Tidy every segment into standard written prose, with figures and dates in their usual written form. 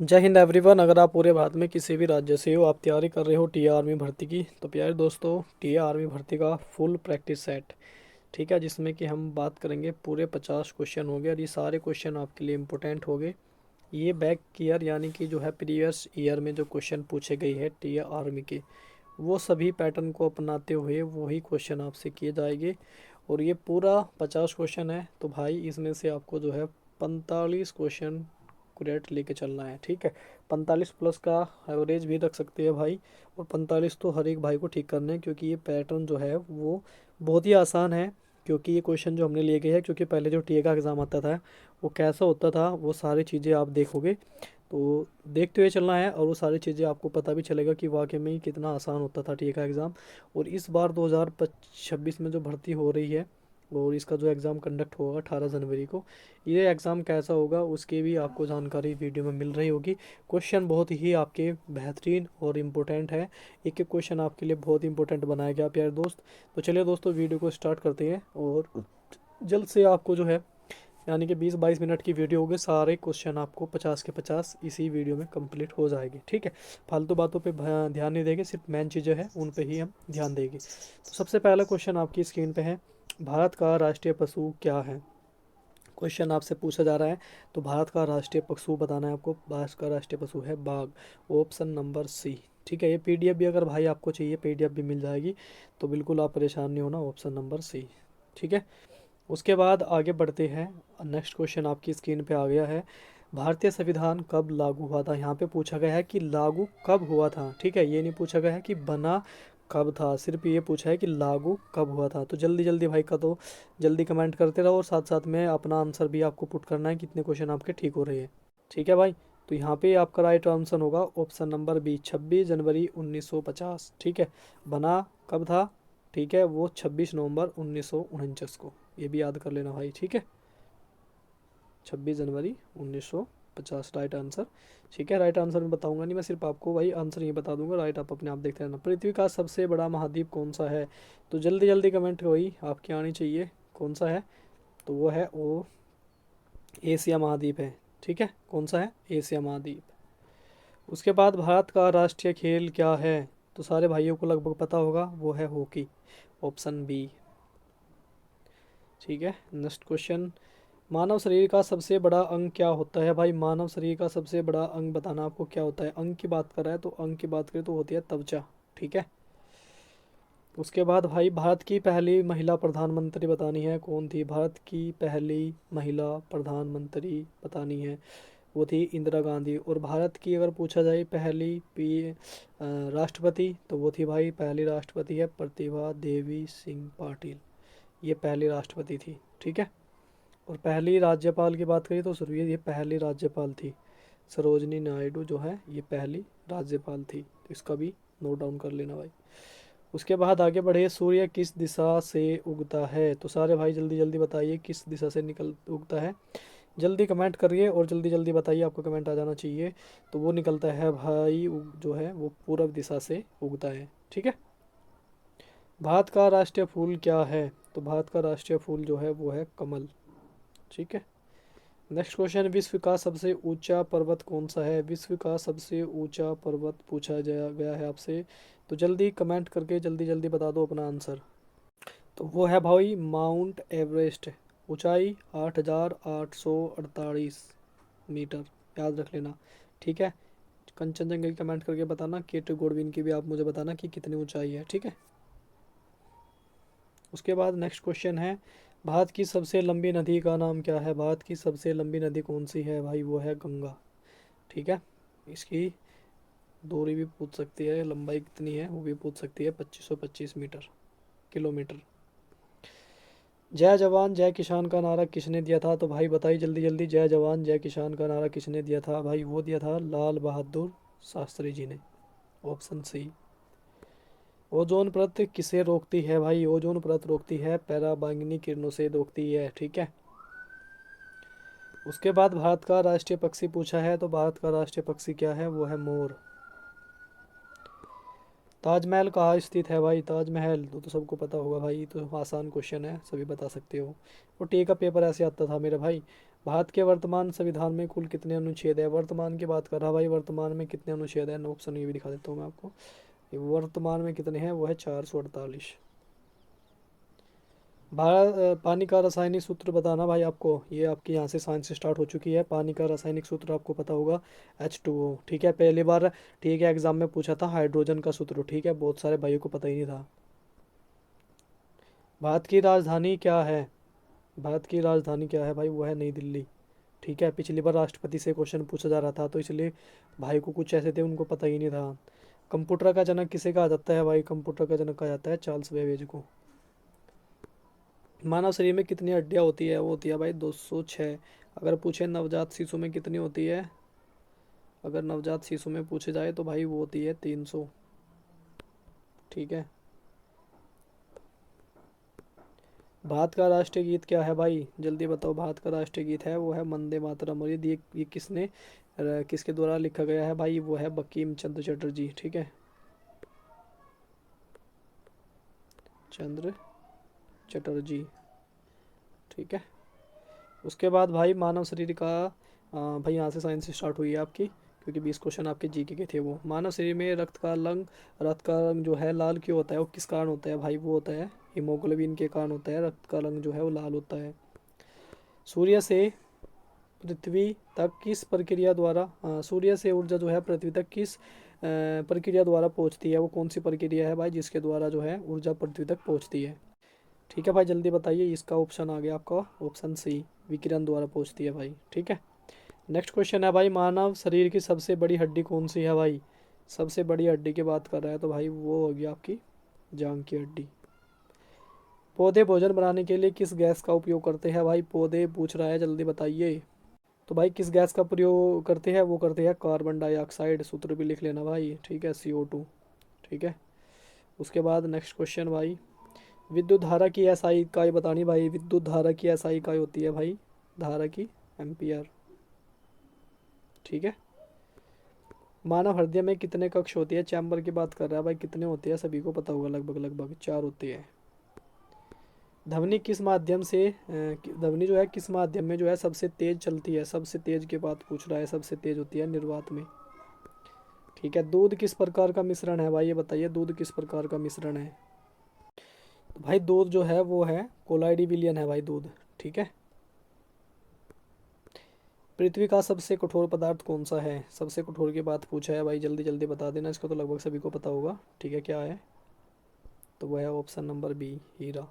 जय हिंद एवरीवन। अगर आप पूरे भारत में किसी भी राज्य से हो, आप तैयारी कर रहे हो टी आर्मी भर्ती की, तो प्यारे दोस्तों टी आर्मी भर्ती का फुल प्रैक्टिस सेट, ठीक है, जिसमें कि हम बात करेंगे पूरे 50 क्वेश्चन हो गए और ये सारे क्वेश्चन आपके लिए इम्पोर्टेंट हो गए। ये बैक ईयर यानी कि जो है प्रीवियस ईयर में जो क्वेश्चन पूछे गए हैं टी आर्मी के, वो सभी पैटर्न को अपनाते हुए वही क्वेश्चन आपसे किए जाएंगे। और ये पूरा 50 क्वेश्चन है, तो भाई इसमें से आपको जो है 45 क्वेश्चन करेक्ट लेके चलना है, ठीक है। 45 प्लस का एवरेज भी रख सकते हैं भाई, और 45 तो हर एक भाई को ठीक करना है, क्योंकि ये पैटर्न जो है वो बहुत ही आसान है। क्योंकि ये क्वेश्चन जो हमने लिए गए हैं, क्योंकि पहले जो टीए का एग्ज़ाम आता था वो कैसा होता था, वो सारी चीज़ें आप देखोगे तो देखते हुए चलना है, और वो सारी चीज़ें आपको पता भी चलेगा कि वाकई में ही कितना आसान होता था टीए का एग्ज़ाम। और इस बार 2026 में जो भर्ती हो रही है और इसका जो एग्ज़ाम कंडक्ट होगा 18 जनवरी को, ये एग्ज़ाम कैसा होगा उसकी भी आपको जानकारी वीडियो में मिल रही होगी। क्वेश्चन बहुत ही आपके बेहतरीन और इम्पोर्टेंट है, एक एक क्वेश्चन आपके लिए बहुत इंपॉर्टेंट बनाया गया प्यारे दोस्त। तो चलिए दोस्तों वीडियो को स्टार्ट करते हैं, और जल्द से आपको जो है यानी कि 20-22 मिनट की वीडियो होगी, सारे क्वेश्चन आपको 50 के 50 इसी वीडियो में कंप्लीट हो जाएगी, ठीक है। फालतू बातों पे ध्यान नहीं देंगे, सिर्फ मेन चीज़ें हैं उन पे ही हम ध्यान देंगे। तो सबसे पहला क्वेश्चन आपकी स्क्रीन पे है, भारत का राष्ट्रीय पशु क्या है। क्वेश्चन आपसे पूछा जा रहा है, तो भारत का राष्ट्रीय पशु बताना है आपको। भारत का राष्ट्रीय पशु है बाघ, ऑप्शन नंबर सी, ठीक है। ये पीडीएफ भी अगर भाई आपको चाहिए, पीडीएफ भी मिल जाएगी, तो बिल्कुल आप परेशान नहीं होना, ऑप्शन नंबर सी, ठीक है। उसके बाद आगे बढ़ते हैं, नेक्स्ट क्वेश्चन आपकी स्क्रीन पे आ गया है, भारतीय संविधान कब लागू हुआ था। यहाँ पे पूछा गया है कि लागू कब हुआ था, ठीक है, ये नहीं पूछा गया है कि बना कब था, सिर्फ ये पूछा है कि लागू कब हुआ था। तो जल्दी जल्दी भाई का तो जल्दी कमेंट करते रहो, और साथ साथ में अपना आंसर भी आपको पुट करना है, कितने क्वेश्चन आपके ठीक हो रहे हैं, ठीक है भाई। तो यहाँ पे आपका राइट आंसर होगा ऑप्शन नंबर बी, 26 जनवरी 1950, ठीक है। बना कब था, ठीक है, वो 26 नवंबर 1949 को, ये भी याद कर लेना भाई, ठीक है। 26 जनवरी 1950 राइट आंसर, ठीक है। राइट आंसर मैं बताऊंगा नहीं, मैं सिर्फ आपको भाई आंसर ही बता दूंगा, राइट आप अपने आप देखते रहना। पृथ्वी का सबसे बड़ा महाद्वीप कौन सा है, तो जल्दी जल्दी कमेंट वही आपकी आनी चाहिए, कौन सा है, तो वो है वो एशिया महाद्वीप है, ठीक है। कौन सा है, एशिया महाद्वीप। उसके बाद भारत का राष्ट्रीय खेल क्या है, तो सारे भाइयों को लगभग पता होगा, वो है हॉकी, ऑप्शन बी, ठीक है। नेक्स्ट क्वेश्चन, मानव शरीर का सबसे बड़ा अंग क्या होता है भाई। मानव शरीर का सबसे बड़ा अंग बताना आपको क्या होता है। अंग की बात कर रहा है, तो अंग की बात करें तो होती है त्वचा, ठीक है। उसके बाद भाई भारत की पहली महिला प्रधानमंत्री बतानी है, कौन थी। भारत की पहली महिला प्रधानमंत्री बतानी है, वो थी इंदिरा गांधी। और भारत की अगर पूछा जाए पहली राष्ट्रपति, तो वो थी भाई, पहली राष्ट्रपति है प्रतिभा देवी सिंह पाटिल, ये पहली राष्ट्रपति थी, ठीक है। और पहली राज्यपाल की बात करें तो सुरभि, ये पहली राज्यपाल थी। सरोजनी नायडू जो है ये पहली राज्यपाल थी, तो इसका भी नोट डाउन कर लेना भाई। उसके बाद आगे बढ़े, सूर्य किस दिशा से उगता है, तो सारे भाई जल्दी जल्दी बताइए किस दिशा से निकल उगता है। जल्दी कमेंट करिए और जल्दी जल्दी बताइए, आपका कमेंट आ जाना चाहिए। तो वो निकलता है भाई, जो है वो पूरब दिशा से उगता है, ठीक है। भारत का राष्ट्रीय फूल क्या है, तो भारत का राष्ट्रीय फूल जो है वो है कमल, ठीक है। नेक्स्ट क्वेश्चन, विश्व का सबसे ऊंचा पर्वत कौन सा है। विश्व का सबसे ऊंचा पर्वत पूछा गया है आपसे, तो जल्दी कमेंट करके जल्दी जल्दी बता दो अपना आंसर। तो वो है भाई माउंट एवरेस्ट, ऊंचाई 8,848 मीटर, याद रख लेना, ठीक है। कंचनजंगा की कमेंट करके बताना, केटू गोडविन की भी आप मुझे बताना कि कितनी ऊंचाई है, ठीक है। उसके बाद नेक्स्ट क्वेश्चन है, भारत की सबसे लंबी नदी का नाम क्या है। भारत की सबसे लंबी नदी कौन सी है भाई, वो है गंगा, ठीक है। इसकी दूरी भी पूछ सकती है, लंबाई कितनी है वो भी पूछ सकती है, 2525 किलोमीटर। जय जवान जय किसान का नारा किसने दिया था, तो भाई बताइए जल्दी जल्दी, जय जवान जय किसान का नारा किसने दिया था भाई, वो दिया था लाल बहादुर शास्त्री जी ने, ऑप्शन सी। ओजोन परत किसे रोकती है भाई, ओजोन परत रोकती है पराबैंगनी किरणों से रोकती है, ठीक है। उसके बाद भारत का राष्ट्रीय पक्षी पूछा है, तो भारत का राष्ट्रीय पक्षी क्या है, वो है मोर। ताजमहल कहाँ स्थित है भाई, ताजमहल तो सबको पता होगा भाई, तो आसान क्वेश्चन है, सभी बता सकते हो। और टी का पेपर ऐसे आता था मेरे भाई, भारत के वर्तमान संविधान में कुल कितने अनुच्छेद है? वर्तमान की बात कर रहा भाई, वर्तमान में कितने अनुच्छेद है? ऑप्शन ये भी दिखा देता हूँ मैं आपको। ये वर्तमान में कितने हैं, वो है 448। भारत पानी का रासायनिक सूत्र बताना भाई आपको, ये आपकी यहाँ से साइंस स्टार्ट हो चुकी है। पानी का रासायनिक सूत्र आपको पता होगा H2O, ठीक है। पहली बार ठीक है एग्जाम में पूछा था हाइड्रोजन का सूत्र, ठीक है, बहुत सारे भाइयों को पता ही नहीं था। भारत की राजधानी क्या है? भारत की राजधानी क्या है भाई? वो है नई दिल्ली, ठीक है। पिछली बार राष्ट्रपति से क्वेश्चन पूछा जा रहा था, तो इसलिए भाई को कुछ ऐसे थे उनको पता ही नहीं था। कंप्यूटर का जनक किसे कहा जाता है भाई? कंप्यूटर का जनक कहा जाता है चार्ल्स बेबेज को। मानव शरीर में कितनी हड्डियां होती है? वो होती है भाई 206। अगर पूछे नवजात शिशु में कितनी होती है, अगर नवजात शिशु में पूछे जाए तो भाई वो होती है 300, ठीक है। भारत का राष्ट्रीय गीत क्या है भाई? जल्दी बताओ। भारत का राष्ट्रीय गीत है वो है वंदे मातरम। और ये किसने किसके द्वारा लिखा गया है भाई? वो है बंकिम चंद्र चटर्जी, ठीक है, चंद्र चटर्जी, ठीक है। उसके बाद भाई मानव शरीर का भाई यहाँ से साइंस स्टार्ट हुई है आपकी, क्योंकि 20 क्वेश्चन आपके जीके के थे वो। मानव शरीर में रक्त का रंग जो है लाल क्यों होता है? वो किस कारण होता है भाई? वो होता है हीमोग्लोबिन के कारण होता है, रक्त का रंग जो है वो लाल होता है। सूर्य से पृथ्वी तक किस प्रक्रिया द्वारा सूर्य से ऊर्जा जो है पृथ्वी तक किस प्रक्रिया द्वारा पहुंचती है? वो कौन सी प्रक्रिया है भाई जिसके द्वारा जो है ऊर्जा पृथ्वी तक पहुंचती है? ठीक है भाई, जल्दी बताइए। इसका ऑप्शन आ गया आपका ऑप्शन सी, विकिरण द्वारा पहुंचती है भाई, ठीक है। नेक्स्ट क्वेश्चन है भाई, मानव शरीर की सबसे बड़ी हड्डी कौन सी है भाई? सबसे बड़ी हड्डी की बात कर रहा है तो भाई वो होगी आपकी जांग की हड्डी। पौधे भोजन बनाने के लिए किस गैस का उपयोग करते हैं भाई? पौधे पूछ रहा है, जल्दी बताइए। तो भाई किस गैस का प्रयोग करते हैं? वो करते हैं कार्बन डाइऑक्साइड। सूत्र भी लिख लेना भाई, ठीक है, CO2, ठीक है। उसके बाद नेक्स्ट क्वेश्चन भाई, विद्युत धारा की एसआई इकाई बतानी भाई। विद्युत धारा की एसआई इकाई होती है भाई धारा की एम्पियर, ठीक है। मानव हृदय में कितने कक्ष होती है? चैम्बर की बात कर रहा है भाई, कितने होते हैं सभी को पता होगा, लगभग लगभग 4 होते हैं। ध्वनि किस माध्यम से ध्वनि जो है किस माध्यम में जो है सबसे तेज चलती है? सबसे तेज की बात पूछ रहा है, सबसे तेज होती है निर्वात में, ठीक है। दूध किस प्रकार का मिश्रण है भाई? ये बताइए दूध किस प्रकार का मिश्रण है? तो भाई दूध जो है वो है कोलाइडी विलियन है भाई दूध, ठीक है। पृथ्वी का सबसे कठोर पदार्थ कौन सा है? सबसे कठोर की बात पूछा है भाई, जल्दी जल्दी बता देना, इसको तो लगभग सभी को पता होगा, ठीक है। क्या है? तो वह है ऑप्शन नंबर बी, हीरा।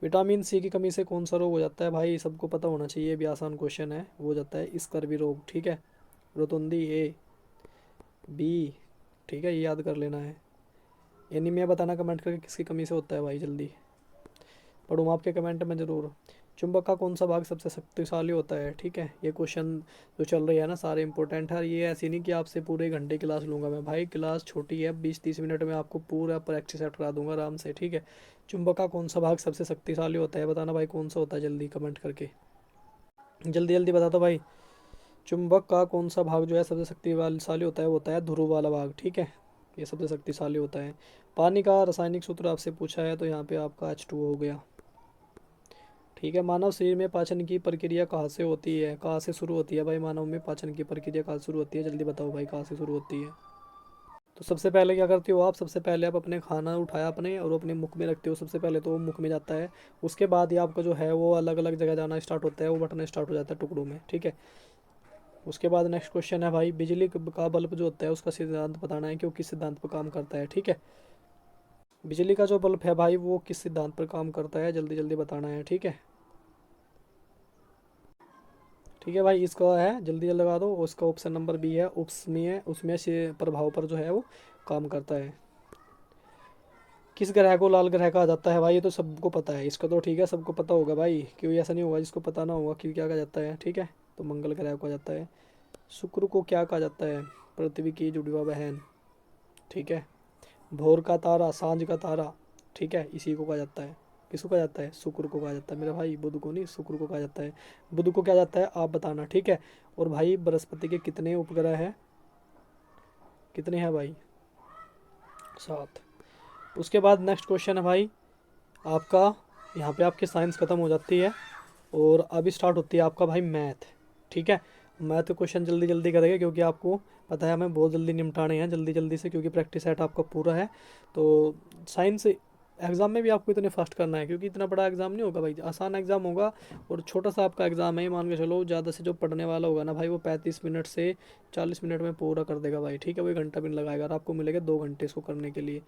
विटामिन सी की कमी से कौन सा रोग हो जाता है भाई? सबको पता होना चाहिए, भी आसान क्वेश्चन है। वो हो जाता है स्कर्वी रोग, ठीक है। रोतुंदी ए, बी, ठीक है, ये याद कर लेना है। एनीमिया बताना कमेंट करके किसकी कमी से होता है भाई, जल्दी पढ़ूँ आपके कमेंट में ज़रूर। चुंबक का कौन सा भाग सबसे शक्तिशाली होता है? ठीक है, ये क्वेश्चन जो चल रही है ना सारे इंपॉर्टेंट है। ये ऐसी नहीं कि आपसे पूरे घंटे क्लास लूँगा मैं भाई, क्लास छोटी है, 20-30 मिनट में आपको पूरा प्रैक्टिस सेट करा दूंगा आराम से, ठीक है। चुंबक का कौन सा भाग सबसे शक्तिशाली होता है? बताना भाई कौन सा होता है, जल्दी कमेंट करके जल्दी जल्दी बता दो भाई। चुंबक का कौन सा भाग जो है सबसे शक्तिशाली होता है? वो होता है ध्रुव वाला भाग, ठीक है, ये सबसे शक्तिशाली होता है। पानी का रासायनिक सूत्र आपसे पूछा है तो यहाँ पे आपका H2O हो गया, ठीक है। मानव शरीर में पाचन की प्रक्रिया कहाँ से होती है? कहाँ से शुरू होती है भाई? मानव में पाचन की प्रक्रिया कहाँ से शुरू होती है? जल्दी बताओ भाई कहाँ से शुरू होती है? तो सबसे पहले क्या करते हो आप? सबसे पहले आप अपने खाना उठाया अपने और अपने मुख में रखते हो, सबसे पहले तो वो मुख में जाता है। उसके बाद ही आपका जो है वो अलग अलग जगह जाना स्टार्ट होता है, वो बटना स्टार्ट हो जाता है टुकड़ों में, ठीक है। उसके बाद नेक्स्ट क्वेश्चन है भाई, बिजली का बल्ब जो होता है उसका सिद्धांत बताना है कि वो किस सिद्धांत पर काम करता है, ठीक है। बिजली का जो बल्ब है भाई वो किस सिद्धांत पर काम करता है? जल्दी जल्दी बताना है, ठीक है। ठीक है भाई, इसका है जल्दी जल्दी लगा दो। उसका ऑप्शन नंबर बी है, उसमें उसमें से प्रभाव पर जो है वो काम करता है। किस ग्रह को लाल ग्रह कहा जाता है भाई? ये तो सबको पता है, इसका तो ठीक है सबको पता होगा भाई, क्यों ऐसा नहीं होगा जिसको पता ना होगा कि क्या कहा जाता है, ठीक है। तो मंगल ग्रह को कहा जाता है। शुक्र को क्या कहा जाता है? पृथ्वी की जुड़वा बहन, ठीक है। भोर का तारा, सांझ का तारा, ठीक है, इसी को कहा जाता है। किसको कहा जाता है? शुक्र को कहा जाता है मेरा भाई, बुध को नहीं, शुक्र को कहा जाता है। बुध को क्या जाता है आप बताना, ठीक है। और भाई बृहस्पति के कितने उपग्रह हैं? कितने हैं भाई? 7। उसके बाद नेक्स्ट क्वेश्चन है भाई आपका, यहाँ पे आपकी साइंस खत्म हो जाती है। और अभी स्टार्ट होती है आपका भाई मैथ। ठीक है, मैथ क्वेश्चन जल्दी जल्दी करेंगे क्योंकि आपको पता है हमें बहुत जल्दी निपटाने हैं, जल्दी जल्दी से, क्योंकि प्रैक्टिस सेट आपका पूरा है। तो साइंस एग्ज़ाम में भी आपको इतने फास्ट करना है क्योंकि इतना बड़ा एग्ज़ाम नहीं होगा भाई, आसान एग्ज़ाम होगा। और छोटा सा आपका एग्ज़ाम है, मान के चलो ज़्यादा से जो पढ़ने वाला होगा ना भाई, वो 35 मिनट से 40 मिनट में पूरा कर देगा भाई। ठीक है, वो 1 घंटा भी नहीं लगाएगा और आपको मिलेगा 2 घंटे इसको करने के लिए।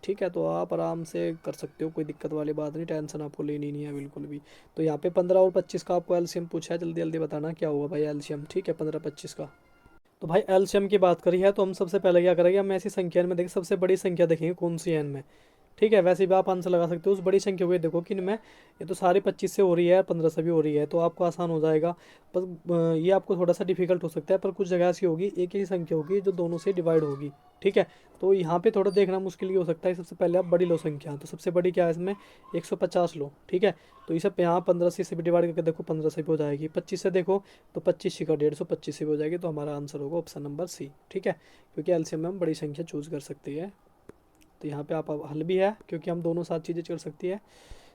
ठीक है, तो आप आराम से कर सकते हो, कोई दिक्कत वाली बात नहीं, टेंशन आपको लेनी नहीं है बिल्कुल भी। तो यहाँ पे 15 और 25 का आपको एलसीएम पूछा है, जल्दी जल्दी बताना क्या होगा भाई एलसीएम। ठीक है, 15 25 का। तो भाई एलसीएम की बात करी है तो हम सबसे पहले क्या करेंगे, हम ऐसी संख्या में देखें, सबसे बड़ी संख्या देखेंगे कौन सी है इनमें। ठीक है, वैसे भी आप आंसर लगा सकते हो उस बड़ी संख्या को। देखो कि इनमें ये तो सारी 25 से हो रही है, 15 से भी हो रही है, तो आपको आसान हो जाएगा। पर ये आपको थोड़ा सा डिफिकल्ट हो सकता है, पर कुछ जगह ऐसी होगी एक ही संख्या होगी जो दोनों से डिवाइड होगी। ठीक है, तो यहाँ पे थोड़ा देखना मुश्किल ये हो सकता है। सबसे पहले आप बड़ी लो संख्या, तो सबसे बड़ी क्या है इसमें, 150 लो। ठीक है, तो इसे यहाँ 15 से भी डिवाइड करके देखो, 15 से भी हो जाएगी। 25 से देखो तो 25 का 150, 25 से भी हो जाएगी। तो हमारा आंसर होगा ऑप्शन नंबर सी। ठीक है, क्योंकि एलसीएम में हम बड़ी संख्या चूज कर सकते हैं। तो यहाँ पे आप हल भी है क्योंकि हम दोनों साथ चीज़ें कर सकती है।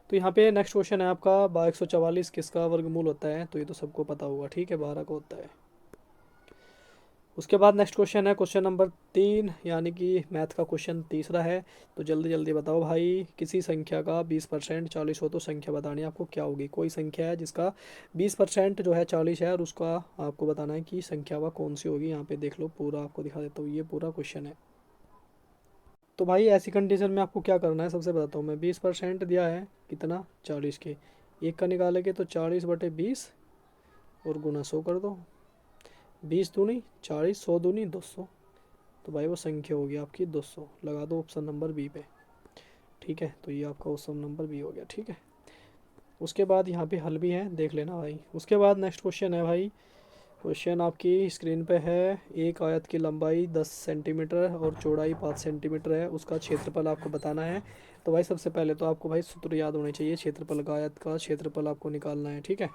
तो यहाँ पे नेक्स्ट क्वेश्चन है आपका 144 किसका वर्गमूल होता है, तो ये तो सबको पता होगा। ठीक है, 12 का होता है। उसके बाद नेक्स्ट क्वेश्चन है क्वेश्चन नंबर 3, यानी कि मैथ का क्वेश्चन तीसरा है। तो जल्दी जल्दी बताओ भाई, किसी संख्या का 20% 40 हो तो संख्या बतानी है आपको क्या होगी। कोई संख्या है जिसका 20% जो है 40 है, और उसका आपको बताना है कि संख्या वह कौन सी होगी। यहाँ पे देख लो, पूरा आपको दिखा देता हूँ, ये पूरा क्वेश्चन है। तो भाई ऐसी कंडीशन में आपको क्या करना है, सबसे बताता हूँ मैं। 20% दिया है कितना, 40 के, एक का निकालेंगे तो 40/20 और गुना 100 कर दो। 20 दूनी 40, 100 दूनी 200। तो भाई वो संख्या होगी आपकी 200। लगा दो ऑप्शन नंबर बी पे। ठीक है, तो ये आपका ऑप्शन नंबर बी हो गया। ठीक है, उसके बाद यहाँ पे हल भी है, देख लेना भाई। उसके बाद नेक्स्ट क्वेश्चन है भाई, क्वेश्चन आपकी स्क्रीन पे है। एक आयत की लंबाई 10 सेंटीमीटर और चौड़ाई 5 सेंटीमीटर है, उसका क्षेत्रफल आपको बताना है। तो भाई सबसे पहले तो आपको भाई सूत्र याद होने चाहिए, क्षेत्रफल का, आयत का क्षेत्रफल आपको निकालना है। ठीक है,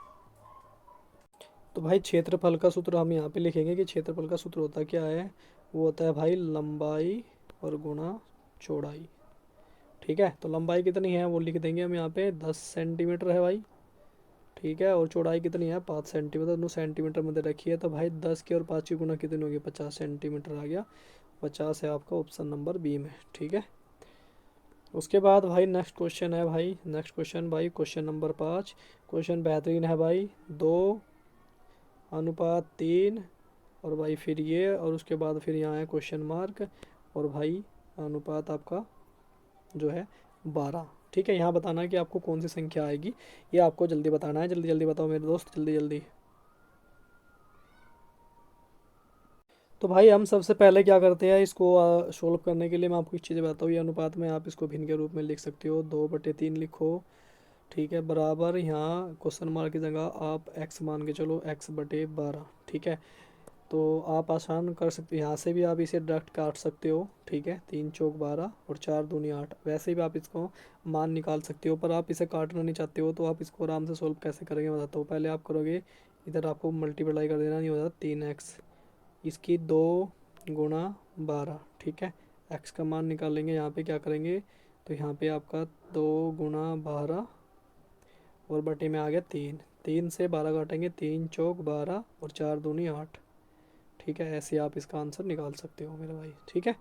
तो भाई क्षेत्रफल का सूत्र हम यहाँ पे लिखेंगे कि क्षेत्रफल का सूत्र होता क्या है, वो होता है भाई लंबाई और गुणा चौड़ाई। ठीक है, तो लंबाई कितनी है वो लिख देंगे हम यहाँ पे, 10 सेंटीमीटर है भाई। ठीक है, और चौड़ाई कितनी है, 5 सेंटीमीटर, दोनों सेंटीमीटर में दे रखी है। तो भाई 10 की और 5 की गुना कितनी होगी, 50 सेंटीमीटर आ गया। 50 है आपका ऑप्शन नंबर बी में। ठीक है, उसके बाद भाई नेक्स्ट क्वेश्चन है भाई, नेक्स्ट क्वेश्चन भाई क्वेश्चन नंबर 5। क्वेश्चन बेहतरीन है भाई, 2:3, और भाई फिर ये, और उसके बाद फिर यहाँ है क्वेश्चन मार्क, और भाई अनुपात आपका जो है 12। ठीक है, यहाँ बताना है कि आपको कौन सी संख्या आएगी, ये आपको जल्दी बताना है। जल्दी जल्दी बताओ मेरे दोस्त, जल्दी जल्दी। तो भाई हम सबसे पहले क्या करते हैं, इसको सोल्व करने के लिए मैं आपको एक चीज़ बताता हूँ। ये अनुपात में आप इसको भिन्न के रूप में लिख सकते हो, 2/3 लिखो। ठीक है, बराबर यहाँ क्वेश्चन मार्क की जगह आप x मान के चलो, x/12। ठीक है, तो आप आसान कर सकते हो, यहाँ से भी आप इसे डायरेक्ट काट सकते हो। ठीक है, 3 चौक 12 और 4 दूनी 8, वैसे भी आप इसको मान निकाल सकते हो। पर आप इसे काटना नहीं चाहते हो, तो आप इसको आराम से सोल्व कैसे करेंगे बताता हूँ। पहले आप करोगे, इधर आपको मल्टीप्लाई कर देना, नहीं होता 3x, इसकी 2 गुणा 12। ठीक है, x का मान निकालेंगे, यहाँ पे क्या करेंगे, तो यहाँ पे आपका 2 गुणा 12 और बटे में आ गया 3। 3 से 12 काटेंगे, 3 चौक 12 और 4 दूनी 8। ठीक है, ऐसे आप इसका आंसर निकाल सकते हो मेरे भाई। ठीक है,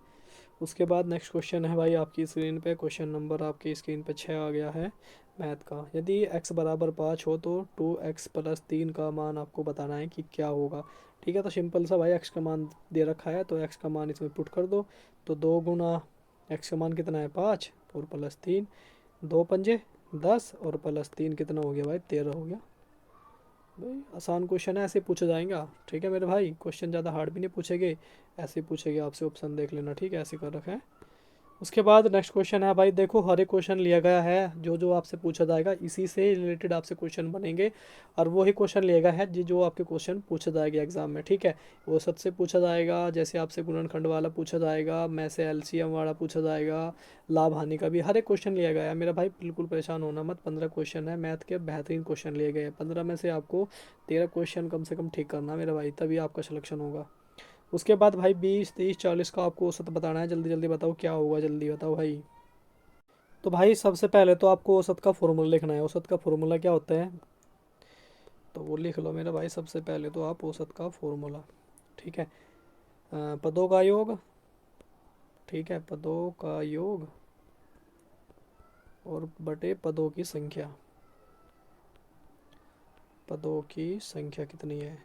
उसके बाद नेक्स्ट क्वेश्चन है भाई आपकी स्क्रीन पे, क्वेश्चन नंबर आपकी स्क्रीन पे 6 आ गया है मैथ का। यदि x बराबर 5 हो तो 2x+3 का मान आपको बताना है कि क्या होगा। ठीक है, तो सिंपल सा भाई, x का मान दे रखा है तो x का मान इसमें पुट कर दो। तो 2 गुना x का मान कितना है, 5 और +3, 2×5 = 10 और +3 कितना हो गया भाई, 13 हो गया। भाई आसान क्वेश्चन है, ऐसे पूछा जाएगा। ठीक है मेरे भाई, क्वेश्चन ज़्यादा हार्ड भी नहीं पूछेंगे, ऐसे पूछेंगे आपसे, ऑप्शन देख लेना। ठीक है, ऐसे कर रखा है। उसके बाद नेक्स्ट क्वेश्चन है भाई, देखो हर एक क्वेश्चन लिया गया है, जो जो आपसे पूछा जाएगा इसी से रिलेटेड आपसे क्वेश्चन बनेंगे, और वो ही क्वेश्चन लिया गया है जो आपके क्वेश्चन पूछा जाएगा एग्जाम में। ठीक है, वो सच से पूछा जाएगा, जैसे आपसे गुणनखंड वाला पूछा जाएगा, मैं से एलसीएम वाला पूछा जाएगा, लाभ हानि का भी हर एक क्वेश्चन लिया गया है मेरा भाई। बिल्कुल परेशान होना मत, 15 क्वेश्चन है मैथ के, बेहतरीन क्वेश्चन लिए गए हैं। 15 में से आपको 13 क्वेश्चन कम से कम ठीक करना मेरा भाई, तभी आपका सिलेक्शन होगा। उसके बाद भाई 20 30 40 का आपको औसत बताना है। जल्दी जल्दी बताओ क्या होगा, जल्दी बताओ भाई। तो भाई सबसे पहले तो आपको औसत का फॉर्मूला लिखना है। औसत का फॉर्मूला क्या होता है, तो वो लिख लो मेरा भाई सबसे पहले तो आप औसत का फॉर्मूला। ठीक है, पदों का योग। ठीक है, पदों का योग और बटे पदों की संख्या। पदों की संख्या कितनी है,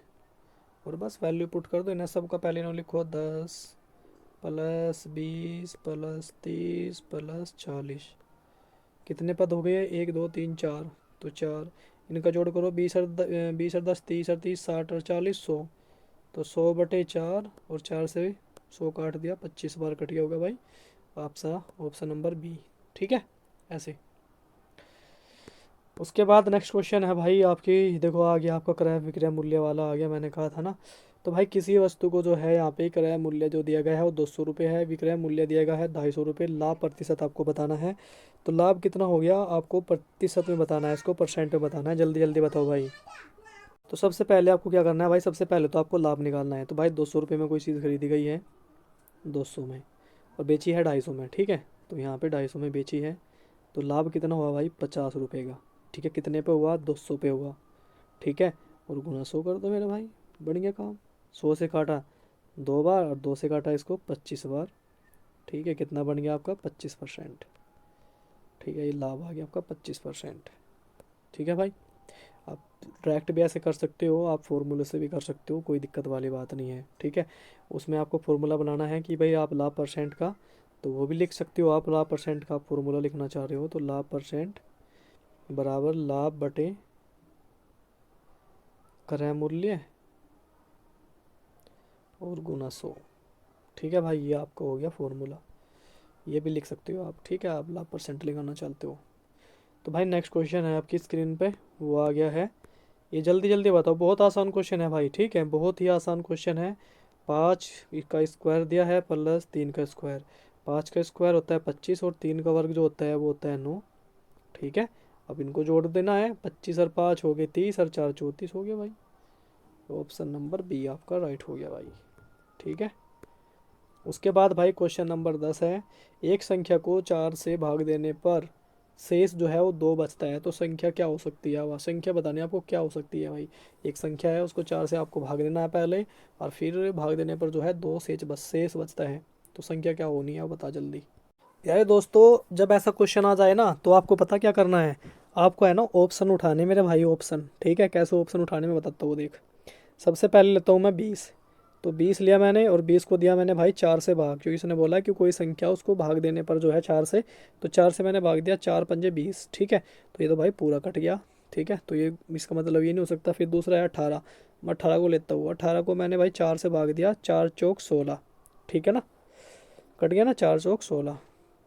और बस वैल्यू पुट कर दो इन्हें सबका। पहले इन्होंने लिखो 10 प्लस 20 प्लस 30 प्लस 40। कितने पद हो गए, 1 2 3 4, तो 4। इनका जोड़ करो, 20 और 10 30 60 और 40 100। तो 100/4, और 4 से 100 काट दिया, 25 बार कट गया होगा भाई आपका ऑप्शन नंबर बी। ठीक है, ऐसे। उसके बाद नेक्स्ट क्वेश्चन है भाई आपकी, देखो आ गया आपका क्रय विक्रय मूल्य वाला आ गया, मैंने कहा था ना। तो भाई किसी वस्तु को जो है यहाँ पे क्रय मूल्य जो दिया गया है वो 200 रुपये है, विक्रय मूल्य दिया गया है 250 रुपये, लाभ प्रतिशत आपको बताना है। तो लाभ कितना हो गया आपको प्रतिशत में बताना है, इसको परसेंट में बताना है। जल्दी जल्दी बताओ भाई। तो सबसे पहले आपको क्या करना है भाई, सबसे पहले तो आपको लाभ निकालना है। तो भाई 200 रुपये में कोई चीज़ खरीदी गई है 200 में, और बेची है 250 में। ठीक है, तो यहाँ पे 250 में बेची है, तो लाभ कितना हुआ भाई 50 रुपये का। ठीक है, कितने पे हुआ 200 पे हुआ। ठीक है, और गुना 100 कर दो मेरे भाई, बढ़ गया काम। 100 से काटा 2 बार और 2 से काटा इसको 25 बार। ठीक है, कितना बन गया आपका 25%। ठीक है, ये लाभ आ गया आपका 25%। ठीक है भाई, आप डायरेक्ट भी ऐसे कर सकते हो, आप फॉर्मूले से भी कर सकते हो, कोई दिक्कत वाली बात नहीं है। ठीक है, उसमें आपको फॉर्मूला बनाना है कि भाई आप लाभ परसेंट का, तो वो भी लिख सकते हो। आप लाभ परसेंट का फॉर्मूला लिखना चाह रहे हो तो लाभ परसेंट बराबर लाभ बटे क्रय मूल्य और गुना 100। ठीक है भाई, ये आपका हो गया फॉर्मूला, ये भी लिख सकते हो आप। ठीक है, आप लाभ परसेंट लगाना चाहते हो तो भाई नेक्स्ट क्वेश्चन है आपकी स्क्रीन पे, वो आ गया है। ये जल्दी जल्दी बताओ, बहुत आसान क्वेश्चन है भाई। ठीक है, बहुत ही आसान क्वेश्चन है। 5 का स्क्वायर दिया है प्लस 3 का स्क्वायर। 5 का स्क्वायर होता है 25, और 3 का वर्ग जो होता है वो होता है 9। ठीक है, अब इनको जोड़ देना है, 25 और 5 हो गए 30, और 4 34 हो गया भाई। ऑप्शन नंबर बी आपका राइट हो गया भाई। ठीक है, उसके बाद भाई क्वेश्चन नंबर 10 है। एक संख्या को 4 से भाग देने पर शेष जो है वो 2 बचता है, तो संख्या क्या हो सकती है, वह संख्या बतानी है आपको क्या हो सकती है भाई। एक संख्या है, उसको 4 से आपको भाग देना है पहले, और फिर भाग देने पर जो है 2 शेष बचता है, तो संख्या क्या होनी है वो बता जल्दी। यार दोस्तों, जब ऐसा क्वेश्चन आ जाए ना तो आपको पता क्या करना है, आपको है ना ऑप्शन उठाने मेरे भाई, ऑप्शन। ठीक है, कैसे ऑप्शन उठाने में बताता हूँ देख। सबसे पहले लेता हूँ मैं 20। तो 20 लिया मैंने, और 20 को दिया मैंने भाई 4 से भाग, क्योंकि इसने बोला कि कोई संख्या उसको भाग देने पर जो है 4 से, तो 4 से मैंने भाग दिया, 4 पंजे 20। ठीक है, तो ये तो भाई पूरा कट गया। ठीक है, तो ये इसका मतलब ये नहीं हो सकता। फिर दूसरा है 18, मैं 18 को लेता हूँ। 18 को मैंने भाई 4 से भाग दिया, 4 चौक 16। ठीक है ना, कट गया ना 4 चौक 16,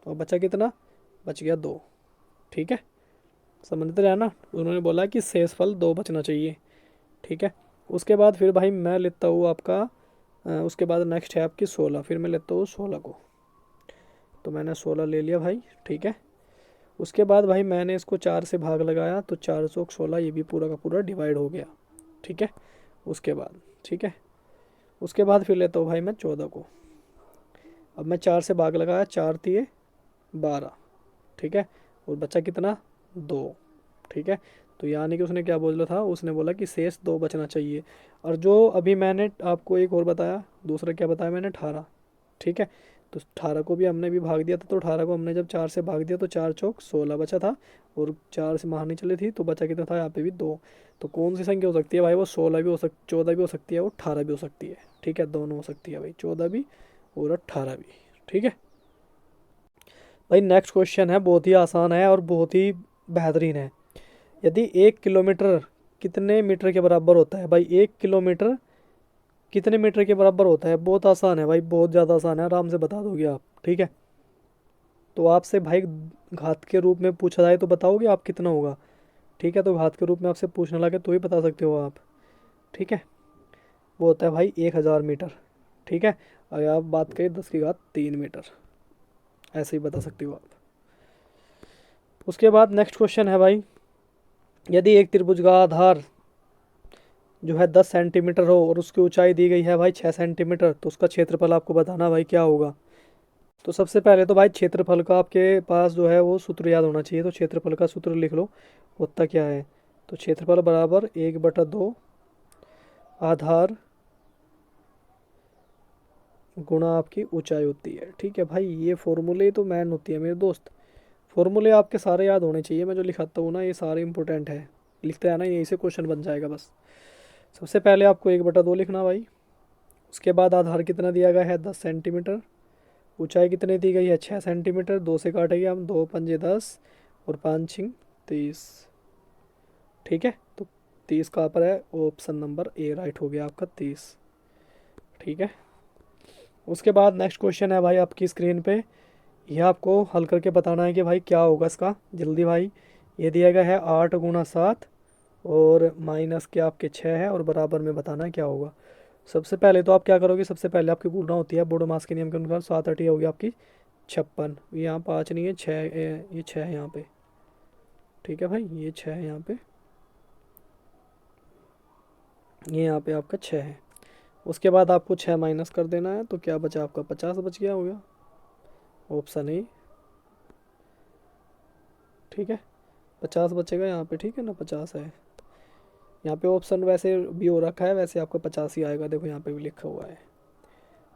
और बचा कितना, बच गया 2। ठीक है, समझते रहे ना, उन्होंने बोला कि शेष फल 2 बचना चाहिए। ठीक है, उसके बाद फिर भाई मैं लेता हूँ आपका उसके बाद नेक्स्ट है आपकी 16। फिर मैं लेता हूँ 16 को, तो मैंने 16 ले लिया भाई। ठीक है, उसके बाद भाई मैंने इसको 4 से भाग लगाया, तो 4 चौक 16, ये भी पूरा का पूरा डिवाइड हो गया। ठीक है, उसके बाद ठीक है, उसके बाद फिर लेता हूँ भाई मैं 14 को। अब मैं 4 से भाग लगाया, 4 तिये 12। ठीक है, और बचा कितना, 2। ठीक है, तो यानी कि उसने क्या बोला था, उसने बोला कि शेष 2 बचना चाहिए। और जो अभी मैंने आपको एक और बताया, दूसरा क्या बताया मैंने, 18। ठीक है, तो 18 को भी हमने भी भाग दिया था, तो 18 को हमने जब 4 से भाग दिया तो 4 चौक 16 बचा था, और 4 से बाहर नहीं चली थी, तो बचा कितना था यहाँ पे भी 2। तो कौन सी संख्या हो सकती है भाई, वो 16 भी हो सकती, 14 भी हो सकती है, वो 18 भी हो सकती है। ठीक है, दोनों हो सकती है भाई, 14 भी और 18 भी। ठीक है भाई, नेक्स्ट क्वेश्चन है, बहुत ही आसान है और बहुत ही बेहतरीन है। यदि 1 किलोमीटर कितने मीटर के बराबर होता है भाई, 1 किलोमीटर कितने मीटर के बराबर होता है। बहुत आसान है भाई, बहुत ज़्यादा आसान है, आराम से बता दोगे आप। ठीक है, तो आपसे भाई घात के रूप में पूछा जाए तो बताओगे आप कितना होगा। ठीक है, तो घात के रूप में आपसे पूछने लगे तो ही बता सकते हो आप। ठीक है, वो होता है भाई 1000 मीटर। ठीक है, अगर आप बात करें 10 की घात 3 मीटर, ऐसे ही बता सकते हो आप। उसके बाद नेक्स्ट क्वेश्चन है भाई, यदि एक त्रिभुज का आधार जो है 10 सेंटीमीटर हो और उसकी ऊंचाई दी गई है भाई 6 सेंटीमीटर, तो उसका क्षेत्रफल आपको बताना भाई क्या होगा। तो सबसे पहले तो भाई क्षेत्रफल का आपके पास जो है वो सूत्र याद होना चाहिए, तो क्षेत्रफल का सूत्र लिख लो, होता क्या है, तो क्षेत्रफल बराबर 1/2 आधार गुणा आपकी ऊंचाई होती है। ठीक है भाई, ये फॉर्मूले तो मैन होती है मेरे दोस्त। फॉर्मूले आपके सारे याद होने चाहिए, मैं जो लिखाता हूँ ना ये सारे इंपॉर्टेंट है। लिखते हैं ना, यहीं से क्वेश्चन बन जाएगा बस। सबसे पहले आपको 1/2 लिखना भाई। उसके बाद आधार कितना दिया गया है 10 सेंटीमीटर। ऊंचाई कितनी दी गई है 6 सेंटीमीटर। 2 से काटेंगे हम, 2 पंजे 10 और 5 छिंग 30। ठीक है, तो 30 कहाँ पर है, ऑप्शन नंबर ए राइट हो गया आपका 30। ठीक है, उसके बाद नेक्स्ट क्वेश्चन है भाई आपकी स्क्रीन पे। ये आपको हल करके बताना है कि भाई क्या होगा इसका, जल्दी भाई। ये दिया गया है 8 × 7 और माइनस के आपके 6 है और बराबर में बताना है क्या होगा। सबसे पहले तो आप क्या करोगे, सबसे पहले आपकी गुणा होती है बोडोमास के नियम के अनुसार। 7 8 होगी आपकी 56। यहाँ 5 नहीं है 6, ये 6 है यहाँ पे। ठीक है भाई, ये 6 है यहाँ पे, ये यहाँ पे आपका 6 है। उसके बाद आपको 6 माइनस कर देना है, तो क्या बचा आपका 50 बच गया, हो गया ऑप्शन ए। ठीक है, 50 बचेगा यहाँ पे। ठीक है ना, 50 है यहाँ पे। ऑप्शन वैसे भी हो रखा है, वैसे आपका 50 ही आएगा, देखो यहाँ पे भी लिखा हुआ है।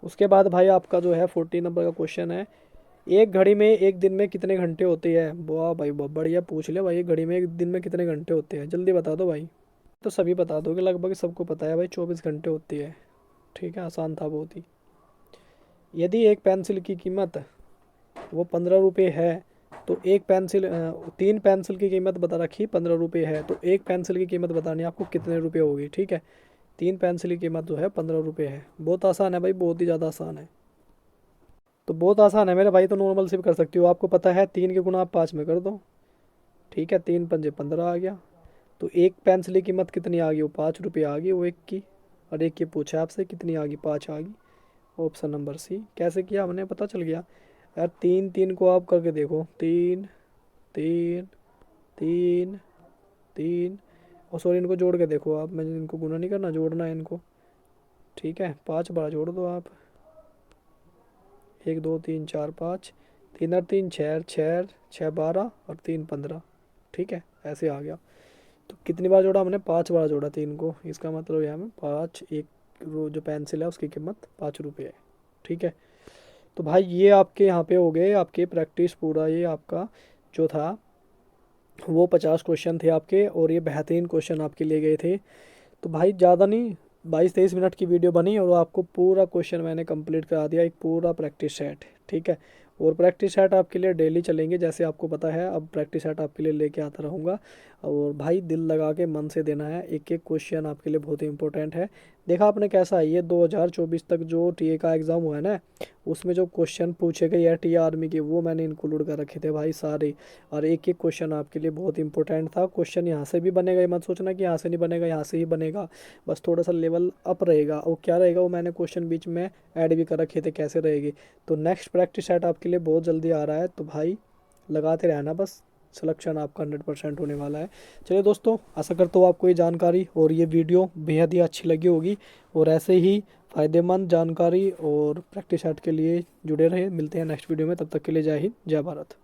उसके बाद भाई आपका जो है 40 नंबर का क्वेश्चन है। एक घड़ी में एक दिन में कितने घंटे होते हैं। वाह भाई बहुत बढ़िया पूछ लिया भाई, एक घड़ी में एक दिन में कितने घंटे होते हैं, जल्दी बता दो भाई। तो सभी बता दोगे, लगभग सबको पता है भाई, 24 घंटे होती है। ठीक है, आसान था बहुत ही। यदि एक पेंसिल की कीमत वो 15 रुपये है, तो एक पेंसिल 3 पेंसिल की कीमत बता रखी 15 रुपये है, तो एक पेंसिल की कीमत बतानी है आपको कितने रुपये होगी। ठीक है, 3 पेंसिल की कीमत जो है 15 रुपये है। बहुत आसान है भाई, बहुत ही ज़्यादा आसान है। तो बहुत आसान है मेरे भाई, तो नॉर्मल से भी कर सकती हो। आपको पता है 3 के गुना आप 5 में कर दो। ठीक है, 3 पंजे 15 आ गया। तो एक पेंसिल की कीमत कितनी आ गई, वो 5 रुपये आ गई वो एक की। और एक की पूछा आपसे कितनी आ गई, 5 आ गई। Option number C. कैसे किया हमने, पता चल गया यार। 3 3 को आप करके देखो, 3 3 3 3, और सॉरी इनको जोड़ के देखो आप। मैं इनको गुना नहीं करना, जोड़ना है इनको। ठीक है, 5 बार जोड़ दो आप। 1 2 3 4 5, 3 और 3 6, 6 6 12 और 3 15। ठीक है, ऐसे आ गया। तो कितनी बार जोड़ा हमने, 5 बार जोड़ा 3 को। इसका मतलब यहाँ में 5, एक जो पेंसिल है उसकी कीमत 5 रुपये है। ठीक है, तो भाई ये आपके यहाँ पे हो गए आपके प्रैक्टिस पूरा। ये आपका जो था वो 50 क्वेश्चन थे आपके, और ये बेहतरीन क्वेश्चन आपके लिए गए थे। तो भाई ज़्यादा नहीं, 22-23 मिनट की वीडियो बनी और आपको पूरा क्वेश्चन मैंने कंप्लीट करा दिया, एक पूरा प्रैक्टिस सेट। ठीक है, और प्रैक्टिस सेट आपके लिए डेली चलेंगे, जैसे आपको पता है। अब प्रैक्टिस सेट आपके लिए लेके आता रहूँगा। और भाई दिल लगा के मन से देना है, एक एक क्वेश्चन आपके लिए बहुत ही इंपॉर्टेंट है। देखा आपने कैसा है, ये 2024 तक जो टीए का एग्ज़ाम हुआ है ना, उसमें जो क्वेश्चन पूछे गए या टी आर्मी के, वो मैंने इंक्लूड कर रखे थे भाई सारे। और एक एक क्वेश्चन आपके लिए बहुत इंपॉर्टेंट था। क्वेश्चन यहाँ से भी बनेगा, ये मत सोचना कि यहाँ से नहीं बनेगा, यहाँ से ही बनेगा। बस थोड़ा सा लेवल अप रहेगा। और क्या रहेगा, वो मैंने क्वेश्चन बीच में ऐड भी कर रखे थे कैसे रहेगी। तो नेक्स्ट प्रैक्टिस सेट आपके लिए बहुत जल्दी आ रहा है, तो भाई लगाते रहना, बस सिलेक्शन आपका 100% होने वाला है। चलिए दोस्तों, आशा करता हूँ आपको ये जानकारी और ये वीडियो बेहद ही अच्छी लगी होगी। और ऐसे ही फ़ायदेमंद जानकारी और प्रैक्टिस सेट के लिए जुड़े रहे। मिलते हैं नेक्स्ट वीडियो में, तब तक के लिए जय हिंद जय भारत।